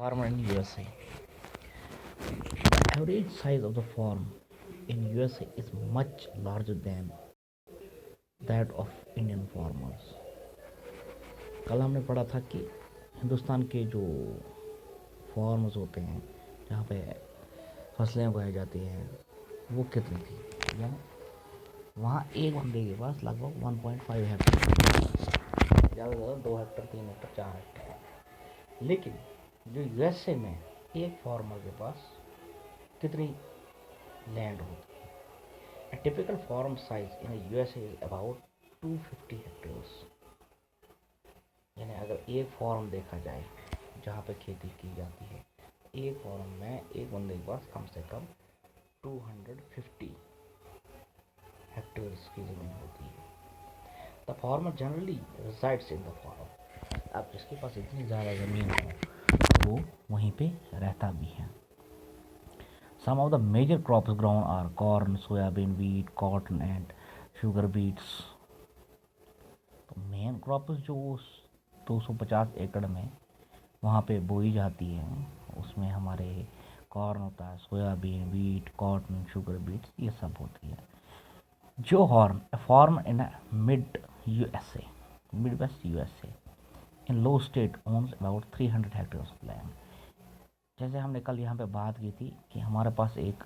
Farmer in USA. The average size of the farm in USA is much larger than that of Indian farmers. कल हमने पढ़ा था कि हिंदुस्तान के जो फार्म्स होते हैं जहाँ पे फसलें उगाई जाती हैं वो कितनी थी, या वहाँ एक बंदे के पास लगभग 1.5 हेक्टेयर, ज़्यादा से ज़्यादा 2 हेक्टेयर, 3 हेक्टेयर, 4 हेक्टेयर। लेकिन जो यूएसए में एक फार्मर के पास कितनी लैंड होती है? A typical farm size in USA is about 250 hectares. यानी अगर एक फार्म देखा जाए जहाँ पे खेती की जाती है, एक फार्म में एक बंदे के पास कम से कम 250 हेक्टेयर्स की ज़मीन होती है। The farmer generally resides in the farm. अब जिसके पास इतनी ज़्यादा ज़मीन हो वो वहीं पे रहता भी है। Some of the major crops grown are corn, soybean, wheat, cotton and sugar beets. तो मेन क्रॉप्स जो 250 एकड़ में वहाँ पे बोई जाती है उसमें हमारे कॉर्न होता है, soybean, wheat, cotton, sugar beets, ये सब होती है। जो corn farm in mid USA, mid west USA in low state owns about 300 hectares of land. जैसे हमने कल यहाँ पे बात की थी कि हमारे पास एक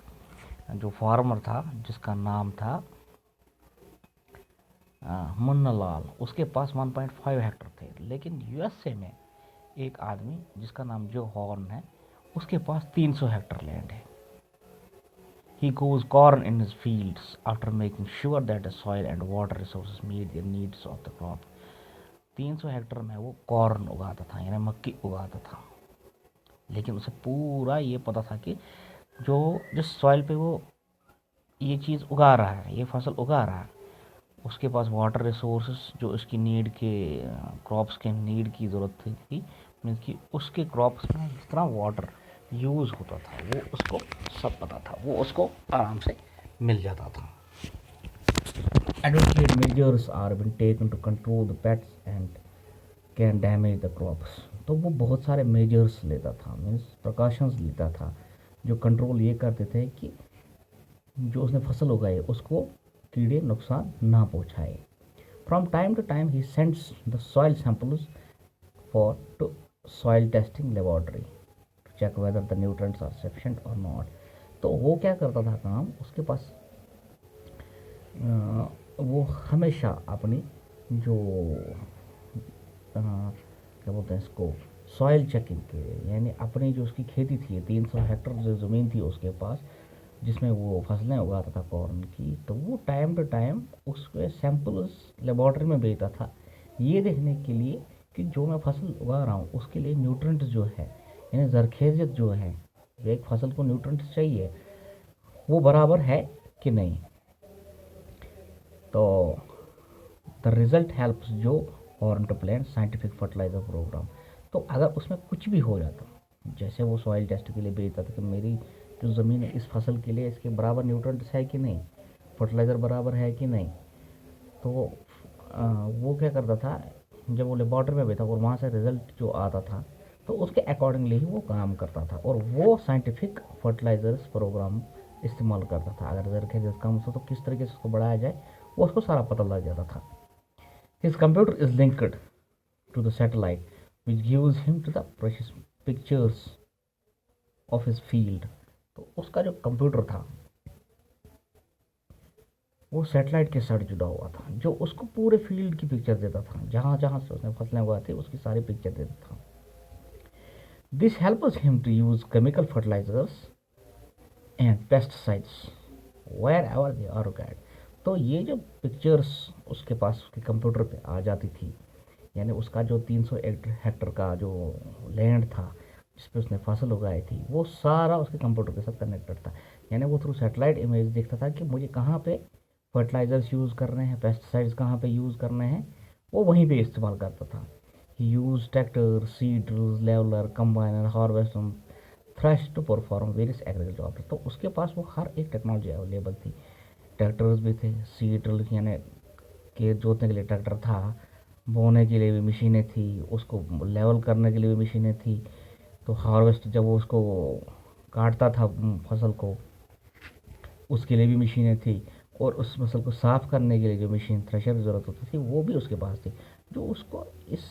जो फार्मर था जिसका नाम था मुन्ना लाल, उसके पास 1.5 हेक्टर थे। लेकिन यूएसए में एक आदमी जिसका नाम जो हॉर्न है उसके पास 300 हेक्टर लैंड है। He grows corn in his fields after making sure that the soil and water resources meet the needs of the crop. 300 Hector में वो कॉर्न उगाता था, यानी मक्की उगाता था। लेकिन उसे पूरा ये पता था कि जो जिस सॉइल पे वो ये चीज़ उगा रहा है, ये फसल उगा रहा है, उसके पास वाटर रिसोर्सेस जो इसकी नीड के क्रॉप्स के नीड की ज़रूरत थी, मीन्स कि उसके क्रॉप्स में जितना वाटर यूज़ होता था वो उसको सब पता था, वो उसको आराम से मिल जाता था। Adequate measures are been taken to control the pests and can damage the crops. तो वो बहुत सारे मेजर्स लेता था, मीन्स प्रिकॉशंस लेता था जो कंट्रोल ये करते थे कि जो उसने फसल उगाई उसको कीड़े नुकसान ना पहुँचाए। From time to time he sends the soil samples for to soil testing laboratory to check whether the nutrients are sufficient or not. तो वो क्या करता था काम, उसके पास वो हमेशा अपनी जो क्या बोलते हैं इसको, सॉइल चेकिंग के, यानी अपनी जो उसकी खेती थी 300 हेक्टर जो ज़मीन थी उसके पास जिसमें वो फसलें उगाता था कॉर्न की, तो वो टाइम टू टाइम उसके सैंपल्स लेबॉर्ट्री में भेजता था ये देखने के लिए कि जो मैं फसल उगा रहा हूँ उसके लिए न्यूट्रेंट जो है, यानी जरखेज़ियत जो है, जो एक फसल को न्यूट्रेंट चाहिए वो बराबर है कि नहीं। तो द रिज़ल्ट हेल्प्स जो form to plan scientific fertilizer program. तो अगर उसमें कुछ भी हो जाता, जैसे वो सॉइल टेस्ट के लिए भेजता था कि मेरी जो ज़मीन है इस फसल के लिए इसके बराबर न्यूट्रेंट्स है कि नहीं, फर्टिलाइज़र बराबर है कि नहीं, तो वो क्या करता था, जब वो लेबॉर्ट्री में भेजता और वहाँ से रिज़ल्ट जो आता था तो उसके अकॉर्डिंगली ही वो काम करता था और वो साइंटिफिक फर्टिलाइज़र्स प्रोग्राम इस्तेमाल करता था। अगर जरखेज़ कम हो तो किस तरीके से उसको बढ़ाया जाए वो उसको सारा पता लग जाता था। His computer is linked to the satellite, which gives him to the precious pictures of his field. तो उसका जो कंप्यूटर था वो सैटेलाइट के साथ जुड़ा हुआ था जो उसको पूरे फील्ड की पिक्चर देता था, जहाँ जहाँ से उसने फसलें उगाई थी उसकी सारी पिक्चर देता था। This helps him to use chemical fertilizers and pesticides wherever they are required. तो ये जो पिक्चर्स उसके पास उसके कंप्यूटर पे आ जाती थी, यानी उसका जो 300 हेक्टर का जो लैंड था जिस पे उसने फसल उगाई थी वो सारा उसके कंप्यूटर के साथ कनेक्टेड था। यानी वो थ्रू सैटेलाइट इमेज देखता था कि मुझे कहाँ पे फर्टिलाइजर्स यूज़ करने हैं, पेस्टिसाइड्स कहाँ पे यूज़ करने हैं, वो वहीं पे इस्तेमाल करता था। He use tractor, seed drills, leveler, combiner, harvester, thresh to perform various agriculture operation. तो उसके पास वो हर एक टेक्नोलॉजी अवेलेबल थी। ट्रैक्टर्स भी थे, सीड ड्रिल यानी के जोतने के लिए ट्रैक्टर था, बोने के लिए भी मशीनें थी, उसको लेवल करने के लिए भी मशीनें थी, तो हार्वेस्ट जब वो उसको काटता था फसल को, उसके लिए भी मशीनें थी, और उस फसल को साफ़ करने के लिए जो मशीन थ्रेशर की ज़रूरत होती थी वो भी उसके पास थी, जो उसको इस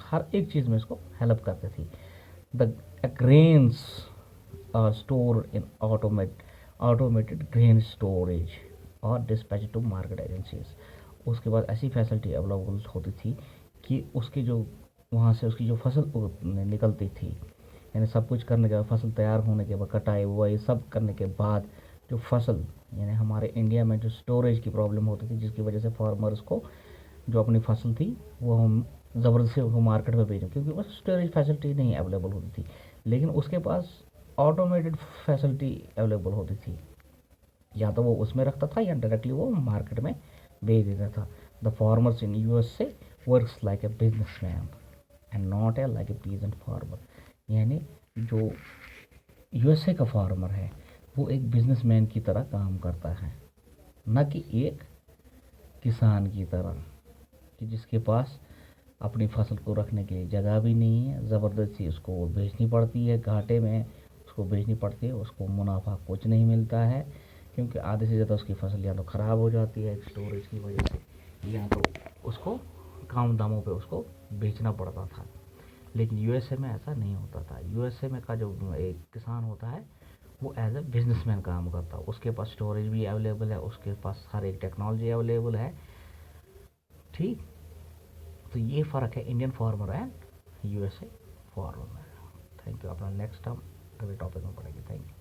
हर एक चीज़ में उसको हेल्प करती थी। The grains are store in automated grain storage और डिस्पैच टू मार्केट एजेंसीज। उसके बाद ऐसी फैसिलिटी अवेलेबल होती थी कि उसकी जो वहाँ से उसकी जो फसल निकलती थी, यानी सब कुछ करने के बाद, फसल तैयार होने के बाद, कटाई बुआई सब करने के बाद, जो फसल, यानी हमारे इंडिया में जो स्टोरेज की प्रॉब्लम होती थी, जिसकी वजह से फार्मर्स को जो अपनी फसल थी वो हम ज़बरदस्ती उसको मार्केट में भेजें, क्योंकि बस स्टोरेज फैसिलिटी नहीं अवेलेबल होती थी। लेकिन उसके पास ऑटोमेटेड फैसिलिटी अवेलेबल होती थी, या तो वो उसमें रखता था या डायरेक्टली वो मार्केट में भेज देता था। The farmers in USA works like a businessman and not a like a peasant farmer. यानी जो यूएसए का फार्मर है वो एक बिजनेसमैन की तरह काम करता है, न कि एक किसान की तरह, कि जिसके पास अपनी फसल को रखने के लिए जगह भी नहीं है, ज़बरदस्ती उसको बेचनी पड़ती है, घाटे में उसको बेचनी पड़ती है, उसको मुनाफा कुछ नहीं मिलता है, क्योंकि आधे से ज़्यादा उसकी फसल या तो ख़राब हो जाती है स्टोरेज की वजह से, या तो उसको कम दामों पे उसको बेचना पड़ता था। लेकिन यूएसए में ऐसा नहीं होता था। यूएसए में का जो एक किसान होता है वो एज ए बिजनेसमैन काम करता है, उसके पास स्टोरेज भी अवेलेबल है, उसके पास हर एक टेक्नोलॉजी अवेलेबल है। ठीक, तो ये फ़र्क है Indian farmer and USA farmer में। Thank you. अपना नेक्स्ट हम अगले टॉपिक में पढ़ेंगे। Thank you.